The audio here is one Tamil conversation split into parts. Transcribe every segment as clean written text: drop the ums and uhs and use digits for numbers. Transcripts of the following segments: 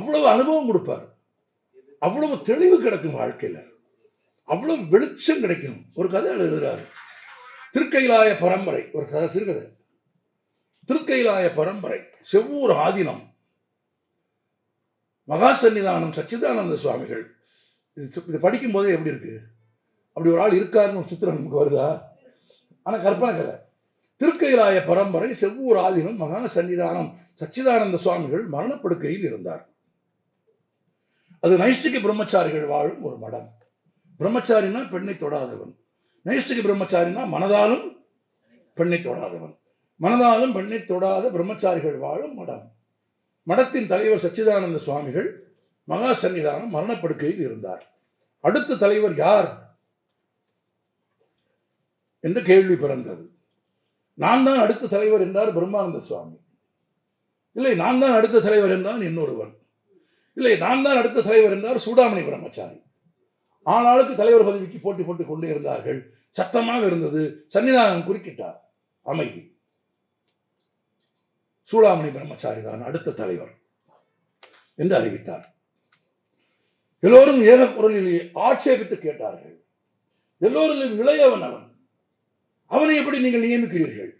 அவ்வளவு அனுபவம் கொடுப்பார், அவ்வளவு தெளிவு கிடைக்கும் வாழ்க்கையில, அவ்வளவு வெளிச்சம் கிடைக்கும். ஒரு கதை எழுதுகிறாரு, திருக்கைலாய பரம்பரை, ஒரு கதை, சிறுகதை. திருக்கைலாய பரம்பரை, செவ்வூர் ஆதீனம், மகா சன்னிதானம் சச்சிதானந்த சுவாமிகள். இது படிக்கும் போதே எப்படி இருக்கு, அப்படி ஒரு ஆள் இருக்காருன்னு ஒரு சித்திரம் நமக்கு வருதா? ஆனா கற்பனை கதை. திருக்கைலாய பரம்பரை, செவ்வூர் ஆதீனம், மகா சன்னிதானம் சச்சிதானந்த சுவாமிகள் மரணப்படுக்கையில் இருந்தார். அது நைஷ்டிக பிரம்மச்சாரிகள் வாழும் ஒரு மடம். பிரம்மச்சாரினா பெண்ணை தொடாதவன், நைஷ்டிக பிரம்மச்சாரினா மனதாலும் பெண்ணை தொடாதவன், மனதாலும் பெண்ணை தொடாத பிரம்மச்சாரிகள் வாழும் மடம். மடத்தின் தலைவர் சச்சிதானந்த சுவாமிகள் மகா சன்னிதானம் மரணப்படுக்கையில் இருந்தார். அடுத்த தலைவர் யார் என்று கேள்வி பிறந்தது. நான் தான் அடுத்த தலைவர் என்றார் பிரம்மானந்த சுவாமி. இல்லை, நான் தான் அடுத்த தலைவர் என்றான் இன்னொருவன். இல்லை, நான் தான் அடுத்த தலைவர் என்றார் சூடாமணி பிரம்மச்சாரி. ஆளாளுக்கு தலைவர் பதவிக்கு போட்டி போட்டுக் கொண்டே இருந்தார்கள். சத்தமாக இருந்தது. சன்னிதானம் குறுக்கிட்டார். அமைதி. சூடாமணி பிரம்மச்சாரி தான் அடுத்த தலைவர் என்று அறிவித்தார். எல்லோரும் ஏக குரலில் ஆட்சேபித்து கேட்டார்கள். எல்லோரும் இளையவன் அவன், அவனை எப்படி நீங்கள் நியமிக்கிறீர்கள்?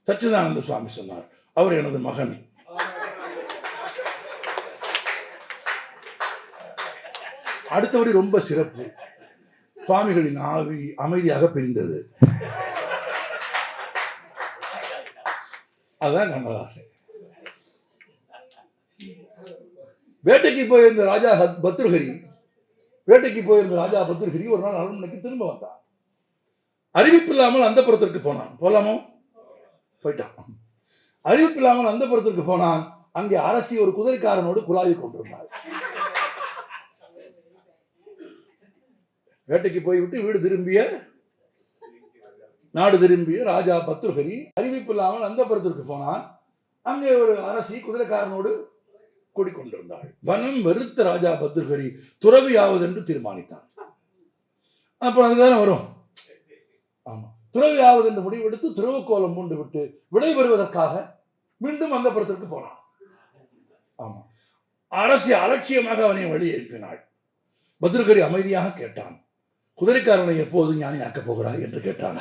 சச்சிதானந்த சுவாமி சொன்னார், அவர் எனது மகன். அடுத்தபடி ரொம்ப சிறப்பு. சுவாமிகளின் ஆவி அமைதியாக பிரிந்தது. அதுதான் கண்ணதாசை. வேட்டைக்கு போயிருந்த ராஜா பத்ருஹரி, வேட்டைக்கு போயிருந்த ராஜா பத்ருஹரி ஒரு நாள் அரண்மனைக்கு திரும்ப வந்தான். அறிவிப்பு இல்லாமல் அந்த புறத்திற்கு போனான். போலாமோ? போயிட்டான். அறிவிப்பு இல்லாமல் அந்த புறத்திற்கு போனான். அங்கே அரசி ஒரு குதிரைக்காரனோடு குழாவி கொண்டிருந்தார். வேட்டைக்கு போய்விட்டு வீடு திரும்பிய, நாடு திரும்பிய ராஜா பத்ருஹரி அறிவிப்பு இல்லாமல் அந்த புறத்திற்கு போனான். அங்கே ஒரு அரசி குதிரைக்காரனோடு கூடிக்கொண்டிருந்தாள். வனம் வெறுத்த ராஜா பத்ருஹரி துறவியாவது என்று தீர்மானித்தான். அப்புறம் அதுதானே வரும். ஆமா, துறவியாவது என்று முடிவெடுத்து துறவுக்கோலம் பூண்டு விட்டு விடைபெறுவதற்காக மீண்டும் அந்த புறத்திற்கு போனான். ஆமா, அரசி அலட்சியமாக அவனை வழி எழுப்பினாள். பத்ருஹரி அமைதியாக கேட்டான், குதிரைக்காரனை எப்போது ஞானியாக்கப் போகிறாய் என்று கேட்டான்.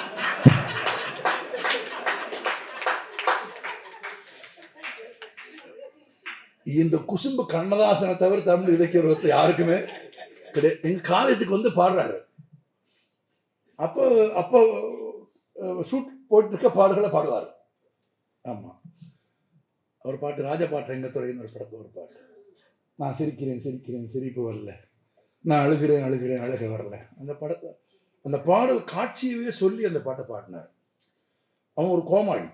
இந்த குசும்பு கண்ணதாசனை தவிர தமிழ் இலக்கிய யாருக்குமே கிடையாது. எங்க காலேஜுக்கு வந்து பாடுறாரு. அப்போ அப்போ ஷூட் போயிட்டு இருக்க பாடுகளை பாடுவார். ஆமா, அவர் பாட்டு ராஜபாட்டு ரங்கத்துறைன்னு ஒரு படத்தில் ஒரு பாட்டு, நான் சிரிக்கிறேன் சிரிக்கிறேன் சிரிப்பு வரல, நான் அழுகிறேன் அழுகிறேன் அழுக வரல. அந்த படத்தை, அந்த பாடல் காட்சியவே சொல்லி அந்த பாட்டை பாடினார். அவன் ஒரு கோமாளி,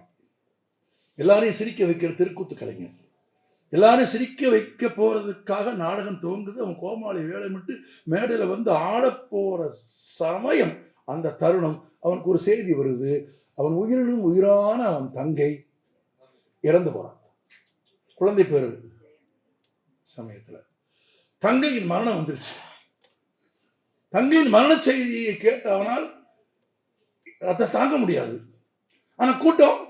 எல்லாரையும் சிரிக்க வைக்கிற தெருக்கூத்து கலைஞர். எல்லாரும் சிரிக்க வைக்க போறதுக்காக நாடகம் துவங்குது. அவன் கோமாளி வேலைமிட்டு மேடையில் வந்து ஆடப்போற சமயம், அந்த தருணம் அவனுக்கு ஒரு செய்தி வருது. அவன் உயிரினும் உயிரான அவன் தங்கை இறந்து போறான். குழந்தை பெறுது சமயத்துல தங்கையின் மரணம் வந்துருச்சு. தங்கையின் மரண செய்தியை கேட்ட அவனால் அதை தாங்க முடியாது. ஆனா கூட்டம்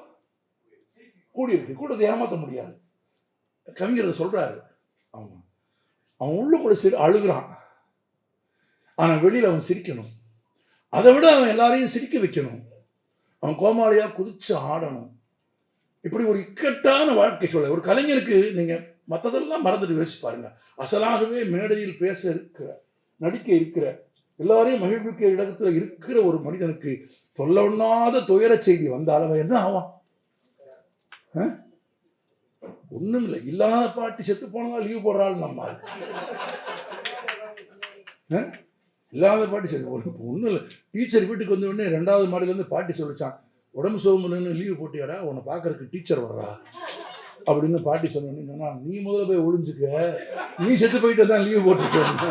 கூடியிருக்கு, கூட்டத்தை ஏமாற்ற முடியாது. கவிஞர் சொல்றாரு, அவன் உள்ளுக்குள்ள அழுகிறான், ஆனா வெளியில அவன் சிரிக்கணும். அதை விட அவன் எல்லாரையும் சிரிக்க வைக்கணும். அவன் கோமாளியா குதிச்சு ஆடணும். இப்படி ஒரு இக்கட்டான வாழ்க்கை சொல்ல ஒரு கலைஞருக்கு நீங்க மற்றதெல்லாம் மறந்துட்டு யோசிச்சு பாருங்க. அசலாகவே மேடையில் பேச இருக்கிற, நடிக்க இருக்கிற, எல்லாரையும் மகிழ்விக்க இடத்துல இருக்கிற ஒரு மனிதனுக்கு தொல்லொண்ணாத துயர செய்தி வந்தால் அவன் என்ன ஆவான்? ஒண்ணும் இல்லை, இல்லாத பாட்டி செத்து போனதா லீவ் போடுறாள் நம்ம. இல்லாத பாட்டி செத்து போன ஒன்றும் இல்லை. டீச்சர் வீட்டுக்கு வந்த உடனே 2வது மாடியிலேருந்து பாட்டி சொல்லிச்சான், உடம்பு சோமுன்னு லீவு போட்டியாடா, உன்னை பார்க்கறதுக்கு டீச்சர் வர்றா அப்படின்னு பாட்டி சொன்னா, நீ முதல்ல போய் ஒளிஞ்சுக்க, நீ செத்து போயிட்டு தான் லீவு போட்டுருக்க.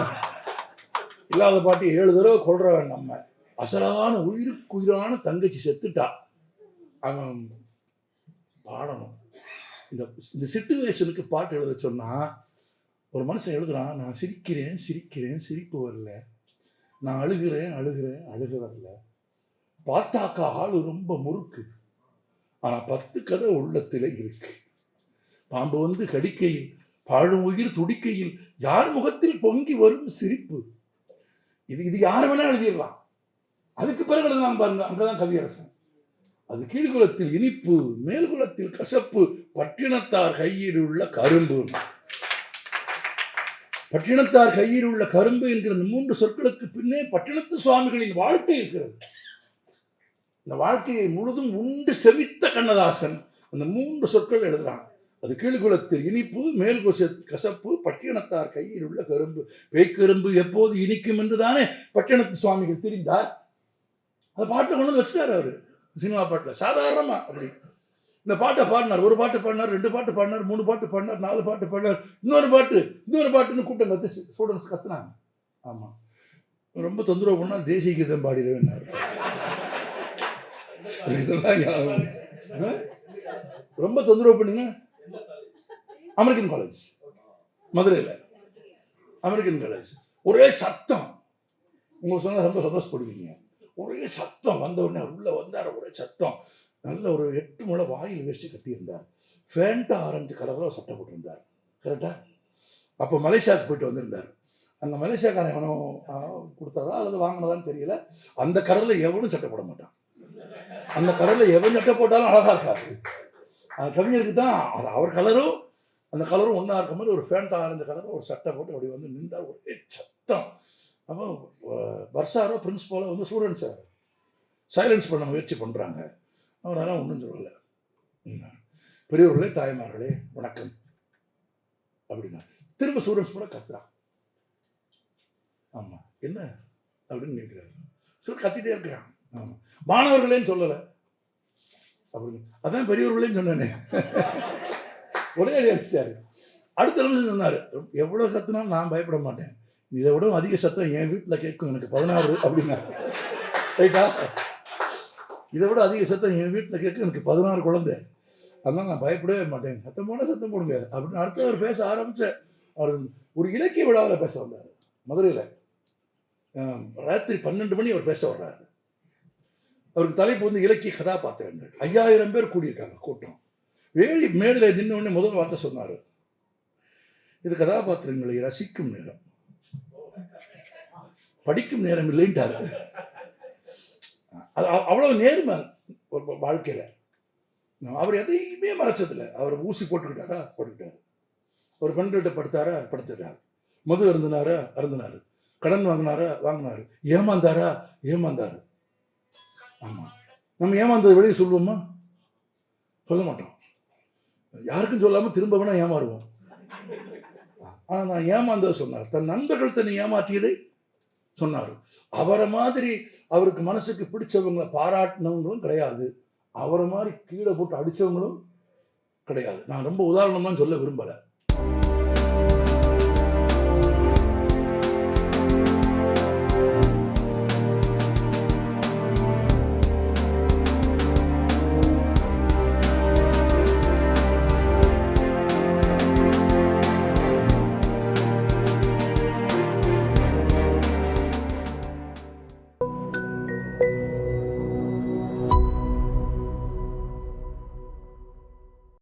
இல்லாத பாட்டி 7 தடவை கொள்றவன் நம்ம. அசலான உயிருக்கு உயிரான தங்கச்சி செத்துட்டா, அவன் பாடணும். இந்த சிட்டுவேஷனுக்கு பாட்டு எழுத சொன்னா ஒரு மனுஷன் எழுதுறான், நான் சிரிக்கிறேன் சிரிக்கிறேன் சிரிப்பு வரல, நான் அழுகிறேன் அழுகிறேன் அழுக வரல, பார்த்தாக்கா ஆளு ரொம்ப முறுக்கு, ஆனா 10 கதை உள்ளத்துல இருக்கு. பாம்பு வந்து கடிக்கையில் பாழும் உயிர் துடிக்கையில் யார் முகத்தில் பொங்கி வரும் சிரிப்பு. இது யார் வேணா எழுதிடலாம். அதுக்கு பிறகு எழுதலாம் பாருங்க, அங்கதான் கவியரசன். அது கீழ்குலத்தில் இனிப்பு, மேல்குலத்தில் கசப்பு, பட்டினத்தார் கையில் உள்ள கரும்பு. பட்டினத்தார் கையில் உள்ள கரும்பு என்கிற இந்த 3 சொற்களுக்கு பின்னே பட்டினத்து சுவாமிகளின் வாழ்க்கை இருக்கிறது. இந்த வாழ்க்கையை முழுதும் உண்டு செவித்த கண்ணதாசன் அந்த 3 சொற்கள் எழுதுறான். அது கீழ்குலத்தில் இனிப்பு, மேல்குலத்தில் கசப்பு, பட்டினத்தார் கையில் உள்ள கரும்பு. பேய்க்கரும்பு எப்போது இனிக்கும் என்று தானே பட்டினத்து சுவாமிகள் தெரிந்தார். அந்த பாட்டை கொண்டு வந்து வச்சுட்டார் அவரு சினிமா பாட்டில் சாதாரணமா. அப்படி இந்த பாட்டை பாடினார். ஒரு பாட்டு பாடினார், 2 பாட்டு பாடினார், 3 பாட்டு பாடினார், 4 பாட்டு பாடினார், இன்னொரு பாட்டுன்னு கூட்டம் கத்து ஸ்டூடெண்ட்ஸ் கத்துனாங்க. ஆமா, ரொம்ப தொந்தரவு பண்ணா தேசிய கீதம் பாடிடுவேன்னாரு. ரொம்ப தொந்தரவு பண்ணுங்க. அமெரிக்கன் காலேஜ் மதுரையில், அமெரிக்கன் காலேஜ் ஒரே சத்தம். உங்களுக்கு சொன்ன ரொம்ப சந்தோஷப்படுவீங்க. ஒரே சத்தம். வந்த உடனே உள்ள வந்தார், ஒரே சத்தம். நல்ல ஒரு 8 முளை வாயில் வேஷ்டி கட்டியிருந்தார். ஃபேண்டா ஆரஞ்சு கலரில் சட்டை போட்டிருந்தார். கரெக்டா? அப்போ மலேசியாவுக்கு போயிட்டு வந்திருந்தார். அந்த மலேசியாக்காரன் எவனும் கொடுத்தாரா அல்லது வாங்கினதான்னு தெரியல. அந்த கலரில் எவனும் சட்டை போட மாட்டான். அந்த கலரில் எவன் சட்டை போட்டாலும் அழகா இருக்காது. அந்த கவிஞருக்கு தான் அது அவர் கலரும் அந்த கலரும் ஒன்றா இருக்க மாதிரி ஒரு ஃபேண்டா ஆரஞ்சு கலரில் ஒரு சட்டை போட்டு அப்படி வந்து நின்றார். ஒரே சத்தம். அப்போ பர்சாரோ பிரின்ஸ்பாலோ வந்து ஸ்டூடெண்ட்ஸை சைலன்ஸ் பண்ண முயற்சி பண்ணுறாங்க. அவரெல்லாம் ஒன்றும் சொல்லலை. பெரியவர்களே தாய்மார்களே வணக்கம் அப்படின்னா திரும்ப ஸ்டூடெண்ட்ஸ் கூட கத்துறான். ஆமாம் என்ன அப்படின்னு கேட்குறாரு. கத்திட்டே இருக்கிறான். ஆமாம் மாணவர்களேன்னு சொல்லலை அப்படின்னு. அதான் பெரியவர்களேன்னு சொன்னேனே. ஒரே அடிச்சாரு. அடுத்த நிமிஷம் சொன்னார், எவ்வளோ சத்துனாலும் நான் பயப்பட மாட்டேன், இதை விட அதிக சத்தம் என் வீட்டில் கேட்கும், எனக்கு 16 அப்படின்னா. ரைட்டா? இதை விட அதிக சத்தம் என் வீட்டில் கேட்கும், எனக்கு 16 குழந்தை, அதனால் நான் பயப்படவே மாட்டேன், சத்தம் போடுங்க அப்படின்னு அடுத்து அவர் பேச ஆரம்பிச்ச. அவர் ஒரு இலக்கிய விழாவில் பேச வந்தார் மதுரையில். ராத்திரி 12 மணி அவர் பேச வர்றாரு. அவருக்கு தலைப்பு வந்து இலக்கிய கதாபாத்திரங்கள். 5000 பேர் கூடியிருக்காங்க கூட்டம். வேலி மேடையில் நின்று உடனே முதல் வார்த்தை சொன்னார், இது கதாபாத்திரங்களை ரசிக்கும் நேரம், படிக்கும் நேரம் இல்லைன்ட்டாரு. அவ்வளவு நேர்மை ஒரு வாழ்க்கையில. அவர் எதையுமே மறைச்சதில்லை. அவர் ஊசி போட்டுக்கிட்டாரு. ஒரு பெண்கிட்ட படுத்துட்டார். மது அருந்தினாரு. கடன் வாங்கினாரு. ஏமாந்தாரு. ஆமா, நம்ம ஏமாந்தது வெளியே சொல்லுவோமா? சொல்ல மாட்டோம். யாருக்கும் சொல்லாம திரும்ப வேணா ஏமாறுவோம். ஆனா நான் ஏமாந்ததை சொன்னார். தன் நண்பர்கள் தன்னை ஏமாற்றியதை சொன்னார். அவரை மாதிரி அவருக்கு மனசுக்கு பிடிச்சவங்களை பாராட்டினவங்களும் கிடையாது, அவரை மாதிரி கீழே போட்டு அடிச்சவங்களும் கிடையாது. நான் ரொம்ப உதாரணம்லாம் சொல்ல விரும்பல.